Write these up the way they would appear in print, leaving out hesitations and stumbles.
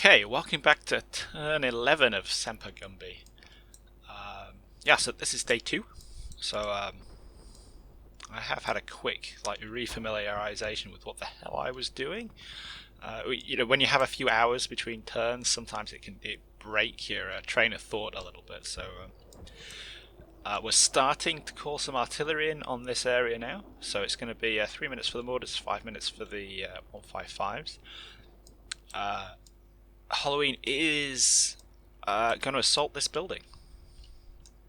Okay, welcome back to turn 11 of Semper Gumby. Yeah, so this is day 2. So I have had a quick refamiliarization with what the hell I was doing. When you have a few hours between turns, sometimes it can break your train of thought a little bit. So we're starting to call some artillery in on this area now. So it's going to be 3 minutes for the mortars, 5 minutes for the 155s. Halloween is going to assault this building,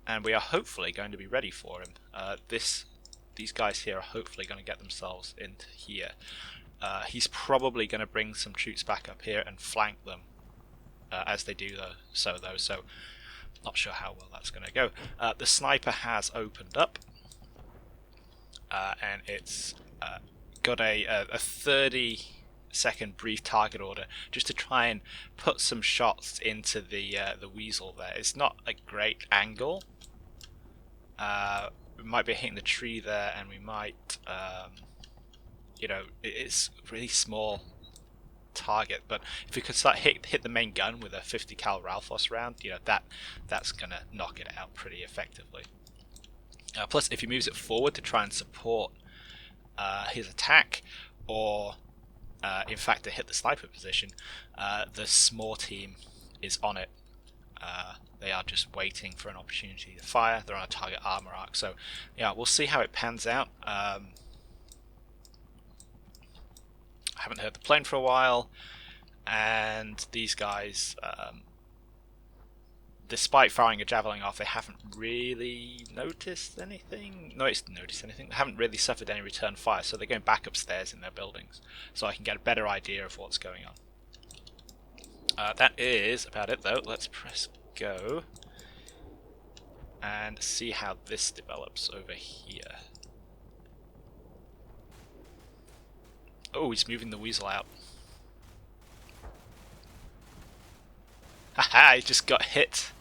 and we are hopefully going to be ready for him. These guys here are hopefully going to get themselves into here. He's probably going to bring some troops back up here and flank them as they do so, not sure how well that's going to go. The sniper has opened up, and it's got a 30-second brief target order just to try and put some shots into the weasel there. It's not a great angle. We might be hitting the tree there, and we might, it's a really small target. But if we could start hit the main gun with a 50 cal Ralphos round, that's gonna knock it out pretty effectively. Plus, if he moves it forward to try and support his attack, or in fact to hit the sniper position, the small team is on it. They are just waiting for an opportunity to fire. They're on a target armor arc, so yeah, we'll see how it pans out. I haven't heard the plane for a while, and these guys, despite firing a javelin off, they haven't really noticed anything. They haven't really suffered any return fire, so they're going back upstairs in their buildings, so I can get a better idea of what's going on. That is about it, though. Let's press go and see how this develops over here. Oh, he's moving the weasel out. Haha, he just got hit.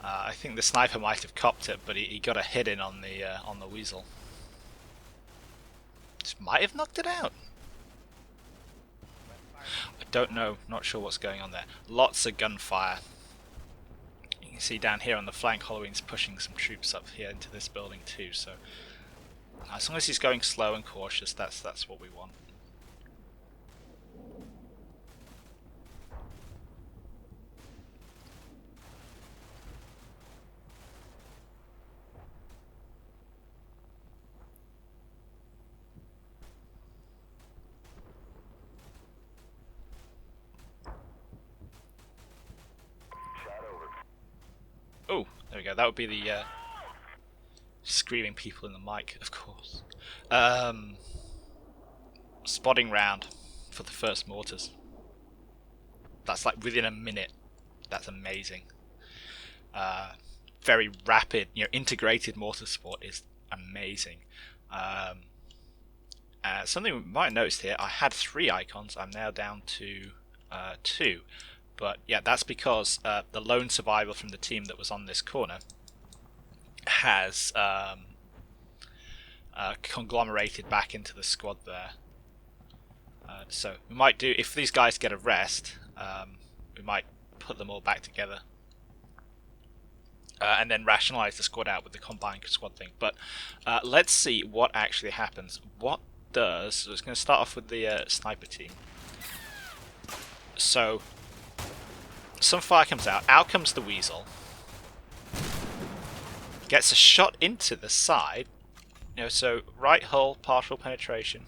I think the sniper might have copped it, but he got a hit in on the weasel. Just might have knocked it out. I don't know, not sure what's going on there. Lots of gunfire. You can see down here on the flank, Halloween's pushing some troops up here into this building too. So as long as he's going slow and cautious, that's what we want. Oh, there we go. That would be the screaming people in the mic, of course. Spotting round for the first mortars. That's like within a minute. That's amazing. Very rapid, integrated mortar support is amazing. Something we might have noticed here, I had 3 icons. I'm now down to 2. But yeah, that's because the lone survivor from the team that was on this corner has conglomerated back into the squad there. So we might do, if these guys get a rest, we might put them all back together and then rationalize the squad out with the combined squad thing. But let's see what actually happens. So it's going to start off with the sniper team. So some fire comes out comes the weasel, gets a shot into the side, so right hull, partial penetration.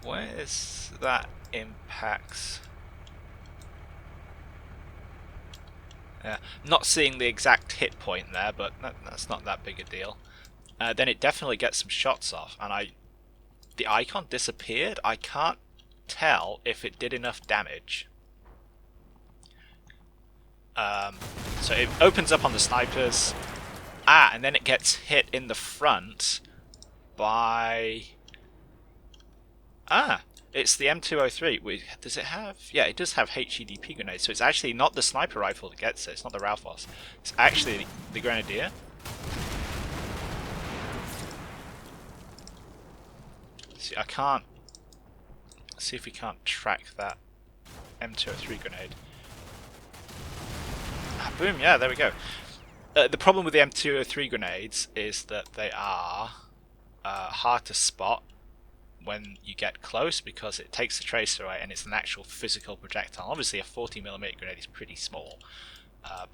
Where's that impacts? Yeah, not seeing the exact hit point there, but that's not that big a deal. Then it definitely gets some shots off, and the icon disappeared. I can't tell if it did enough damage. So it opens up on the snipers. And then it gets hit in the front by... it's the M203. Does it have... Yeah, it does have HEDP grenades, so it's actually not the sniper rifle that gets it. It's not the Ralphos. It's actually the grenadier. See, I can't... see if we can't track that M203 grenade. Ah, boom, yeah, there we go. The problem with the M203 grenades is that they are hard to spot when you get close because it takes the tracer away and it's an actual physical projectile. Obviously a 40mm grenade is pretty small,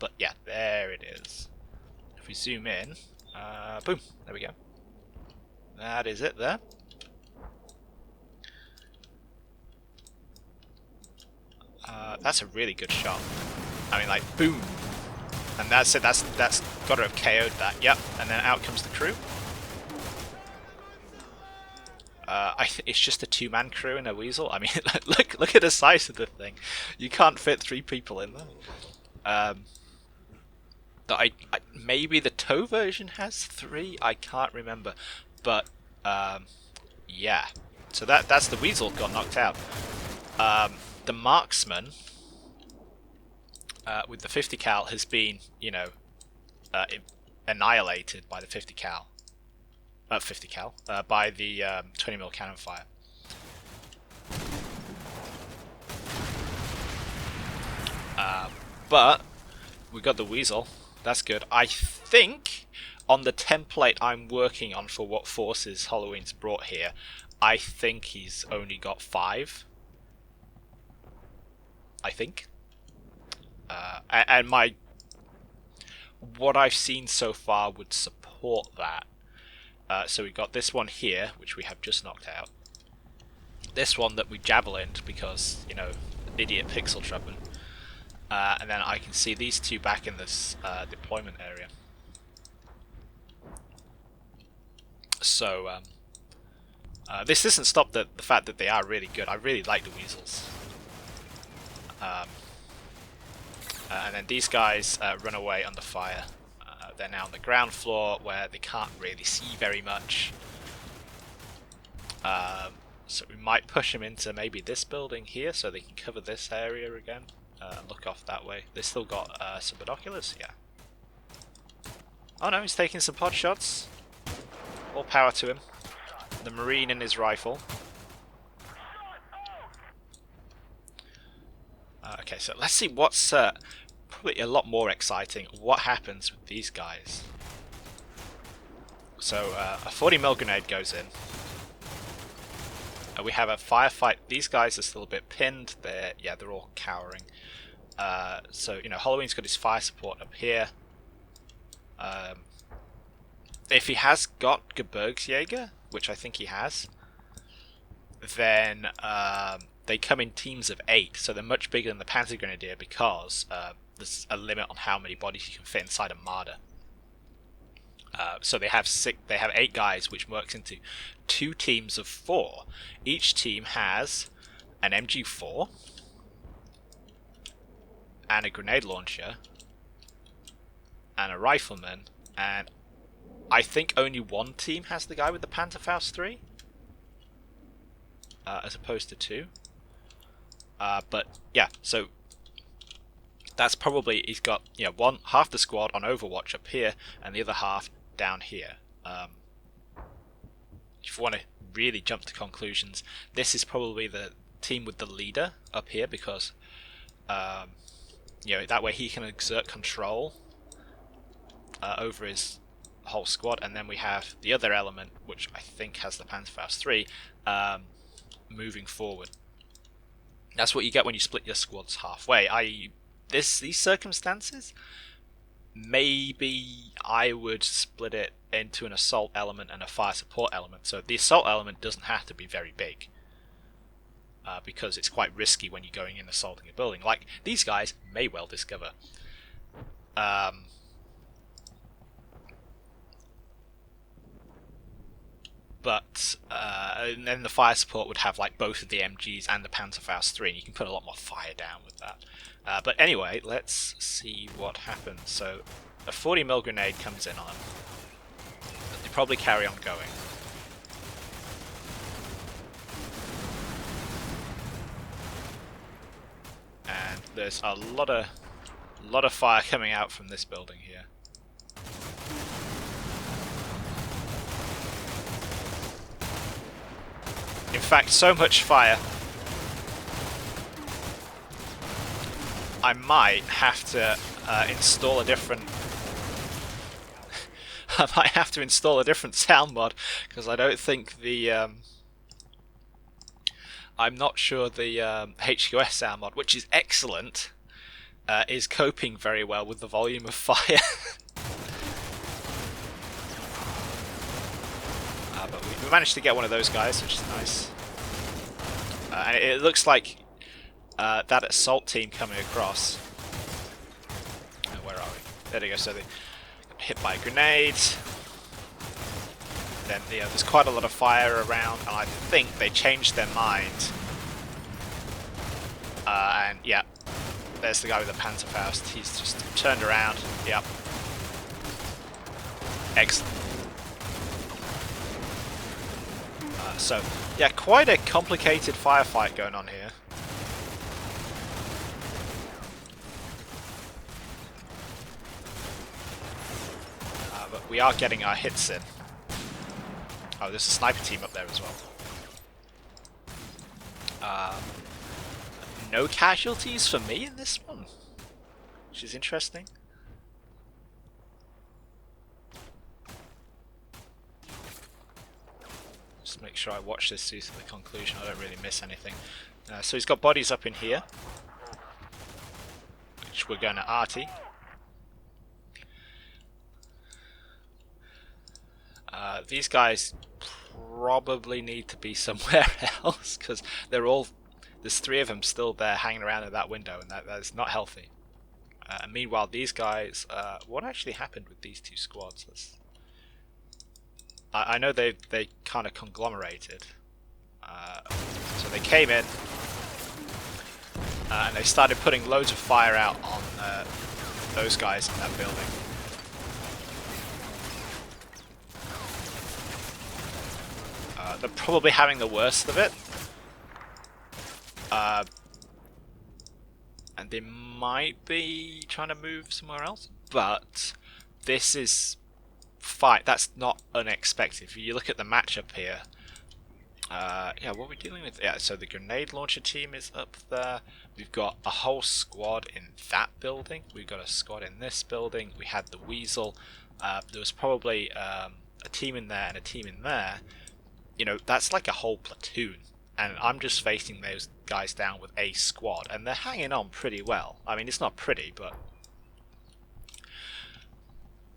but yeah, there it is. If we zoom in, boom, there we go. That is it there. That's a really good shot. I mean, like, boom. And that's it, that's got to have KO'd that, yep. And then out comes the crew. It's just a two-man crew in a Weasel. I mean, look at the size of the thing. You can't fit 3 people in there. Maybe the TO version has 3. I can't remember, but yeah. So that's the Weasel got knocked out. The marksman with the 50 cal has been, you know, annihilated by the 50 cal. By the 20mm cannon fire. But we got the Weasel. That's good. I think on the template I'm working on for what forces Halloween's brought here, I think he's only got 5. I think. And what I've seen so far would support that. So we've got this one here, which we have just knocked out. This one that we javelined because, you know, idiot pixel trapping. And then I can see these 2 back in this deployment area. So this doesn't stop the fact that they are really good. I really like the Weasels. And then these guys run away under fire. They're now on the ground floor where they can't really see very much. So we might push them into maybe this building here so they can cover this area again and look off that way. They still got some binoculars, yeah. Oh no, he's taking some pot shots. All power to him. The Marine in his rifle. Okay, so let's see what's probably a lot more exciting. What happens with these guys? So a 40mm grenade goes in. We have a firefight. These guys are still a bit pinned. They're all cowering. So you know, Halloween's got his fire support up here. If he has got Gebirgsjäger, which I think he has, then they come in teams of 8, so they're much bigger than the Panzer Grenadier because there's a limit on how many bodies you can fit inside a Marder. So they have 8 guys, which works into 2 teams of 4. Each team has an MG4 and a grenade launcher and a rifleman, and I think only one team has the guy with the Panzerfaust 3 as opposed to 2. But yeah, so that's probably, he's got, you know, half the squad on Overwatch up here and the other half down here. If you want to really jump to conclusions, this is probably the team with the leader up here because you know, that way he can exert control over his whole squad, and then we have the other element, which I think has the Panzerfaust 3, moving forward. That's what you get when you split your squads halfway. These circumstances, maybe I would split it into an assault element and a fire support element. So the assault element doesn't have to be very big, because it's quite risky when you're going in assaulting a building, like these guys may well discover. But and then the fire support would have like both of the MGs and the Panzerfaust 3, and you can put a lot more fire down with that. But anyway, let's see what happens. So a 40mm grenade comes in on them. They probably carry on going. And there's a lot of fire coming out from this building here. In fact, so much fire, I might have to install a different... I might have to install a different sound mod, because I don't think the... I'm not sure the HQS sound mod, which is excellent, is coping very well with the volume of fire. But we managed to get one of those guys, which is nice. And it looks like that assault team coming across. Where are we? There they go. So they got hit by a grenade. Then there's quite a lot of fire around, and I think they changed their mind. And yeah, there's the guy with the Panzerfaust. He's just turned around. Yep. Excellent. So yeah, quite a complicated firefight going on here. But we are getting our hits in. Oh, there's a sniper team up there as well. No casualties for me in this one, which is interesting. Just make sure I watch this through to the conclusion. I don't really miss anything. So he's got bodies up in here, which we're going to arty. These guys probably need to be somewhere else, because there's 3 of them still there hanging around at that window, and that is not healthy. And meanwhile, these guys, what actually happened with these 2 squads? I know they kind of conglomerated. So they came in, and they started putting loads of fire out on those guys in that building. They're probably having the worst of it. And they might be trying to move somewhere else, but this is fight. That's not unexpected. If you look at the matchup here, yeah, what are we dealing with? Yeah, so the grenade launcher team is up there. We've got a whole squad in that building. We've got a squad in this building. We had the Weasel. There was probably a team in there and a team in there. You know, that's like a whole platoon. And I'm just facing those guys down with a squad, and they're hanging on pretty well. I mean, it's not pretty, but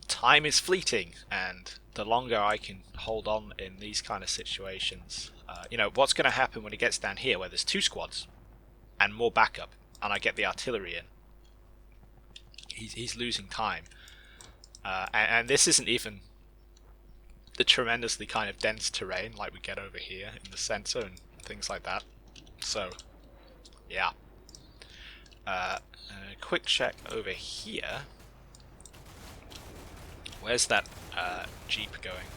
time is fleeting, and the longer I can hold on in these kind of situations, you know, what's going to happen when it gets down here where there's 2 squads and more backup, and I get the artillery in? He's losing time, and this isn't even the tremendously kind of dense terrain like we get over here in the center and things like that. So yeah, quick check over here. Where's that Jeep going?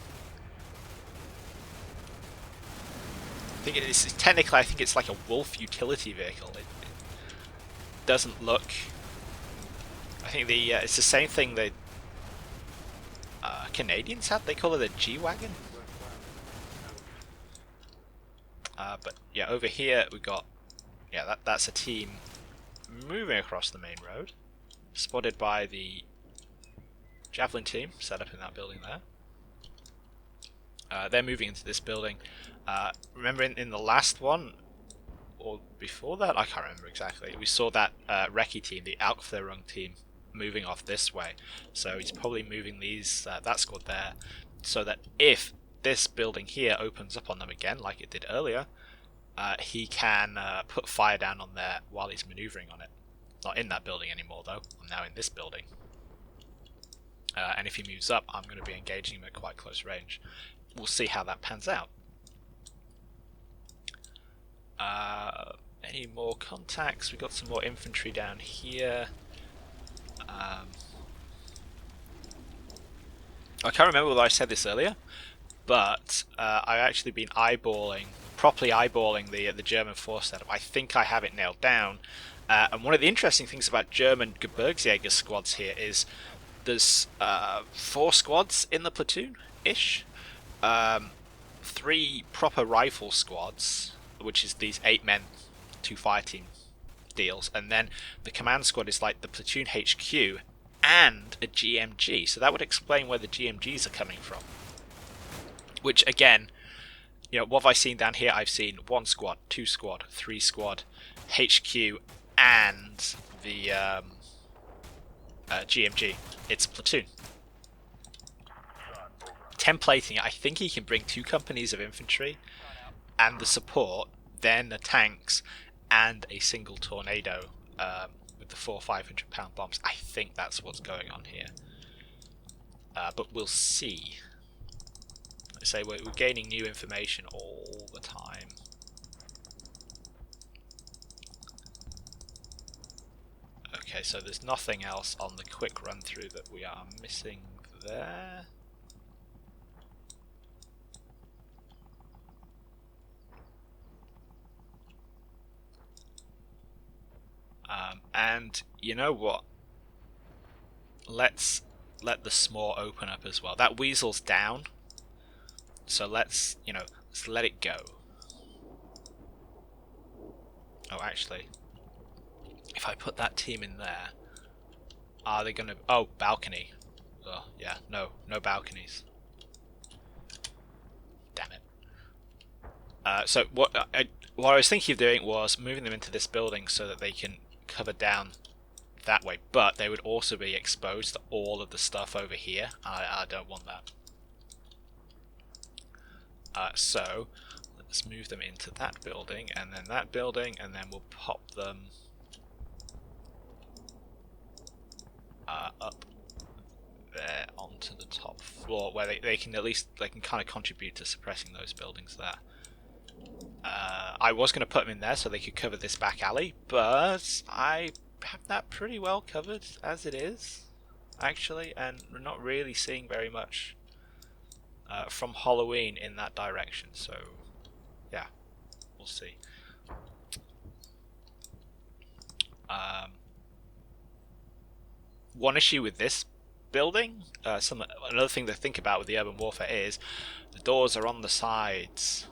I think it's technically, I think it's like a Wolf utility vehicle. It doesn't look. I think it's the same thing that Canadians had. They call it a G-Wagon. But yeah, over here we got, yeah, that's a team moving across the main road, spotted by the Javelin team set up in that building there. They're moving into this building. Remember in the last one, or before that, I can't remember exactly, we saw that recce team, the Aufklärung team, moving off this way. So he's probably moving that squad there, so that if this building here opens up on them again, like it did earlier, he can put fire down on there while he's maneuvering on it. Not in that building anymore, though. I'm now in this building. And if he moves up, I'm going to be engaging him at quite close range. We'll see how that pans out. Any more contacts? We've got some more infantry down here. I can't remember whether I said this earlier, but I've actually been properly eyeballing the German force setup. I think I have it nailed down. And one of the interesting things about German Gebirgsjäger squads here is there's 4 squads in the platoon-ish. 3 proper rifle squads, which is these 8 men, 2 fireteam deals, and then the command squad is like the platoon HQ and a GMG. So that would explain where the GMGs are coming from. Which again, you know, what have I seen down here? I've seen 1 squad, 2 squad, 3 squad, HQ, and the GMG. It's a platoon. Templating, I think he can bring 2 companies of infantry and the support, then the tanks, and a single tornado with the 4 500-pound bombs. I think that's what's going on here. But we'll see. Like I say, we're gaining new information all the time. Okay, so there's nothing else on the quick run through that we are missing there. And you know what? Let's let the s'more open up as well. That weasel's down, so let's let it go. Oh, actually, if I put that team in there, are they gonna? Oh, balcony. Oh, yeah, no balconies. Damn it. So what I was thinking of doing was moving them into this building so that they can cover down that way, but they would also be exposed to all of the stuff over here. I don't want that. So let's move them into that building, and then that building, and then we'll pop them up there onto the top floor, where they can at least kind of contribute to suppressing those buildings there. I was going to put them in there so they could cover this back alley, but I have that pretty well covered as it is, actually, and we're not really seeing very much from Halloween in that direction, so yeah, we'll see. One issue with this building, another thing to think about with the urban warfare is the doors are on the sides.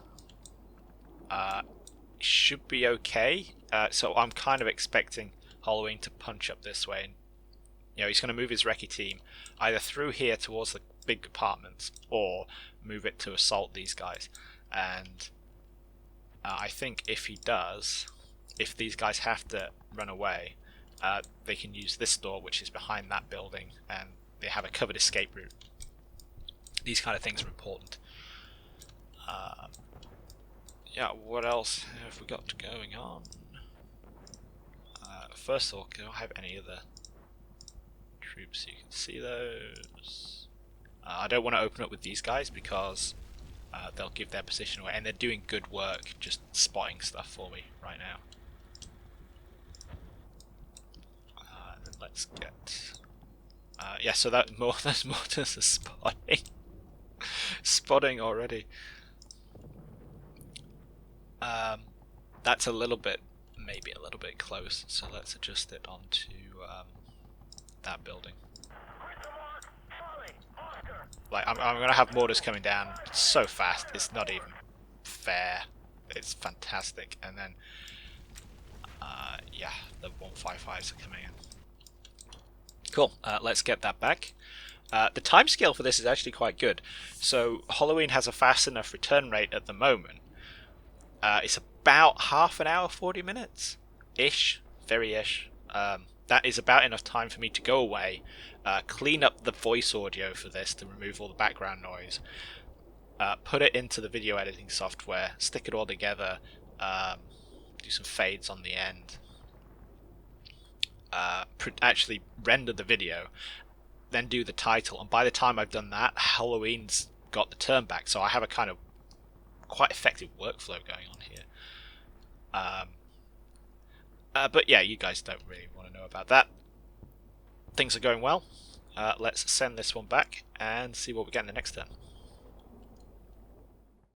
Should be okay. So I'm kind of expecting Halloween to punch up this way, and he's going to move his recce team either through here towards the big apartments or move it to assault these guys. And I think if he does, if these guys have to run away, they can use this door, which is behind that building, and they have a covered escape route. These kind of things are important. Yeah, what else have we got going on? First of all, do I have any other troops? You can see those. I don't want to open up with these guys because they'll give their position away, and they're doing good work just spotting stuff for me right now. Then let's get... yeah, so there's more to the spotting. Spotting already. That's maybe a little bit close, so let's adjust it onto that building. Like, I'm gonna have mortars coming down so fast, it's not even fair. It's fantastic. And then yeah, the 155s are coming in. Cool, let's get that back. The timescale for this is actually quite good. So Halloween has a fast enough return rate at the moment. It's about half an hour, 40 minutes ish, very ish. That is about enough time for me to go away, clean up the voice audio for this to remove all the background noise, put it into the video editing software, stick it all together, do some fades on the end, actually render the video, then do the title, and by the time I've done that, Halloween's got the turn back, so I have a kind of quite effective workflow going on here. But yeah, you guys don't really want to know about that. Things are going well. Let's send this one back and see what we get in the next turn.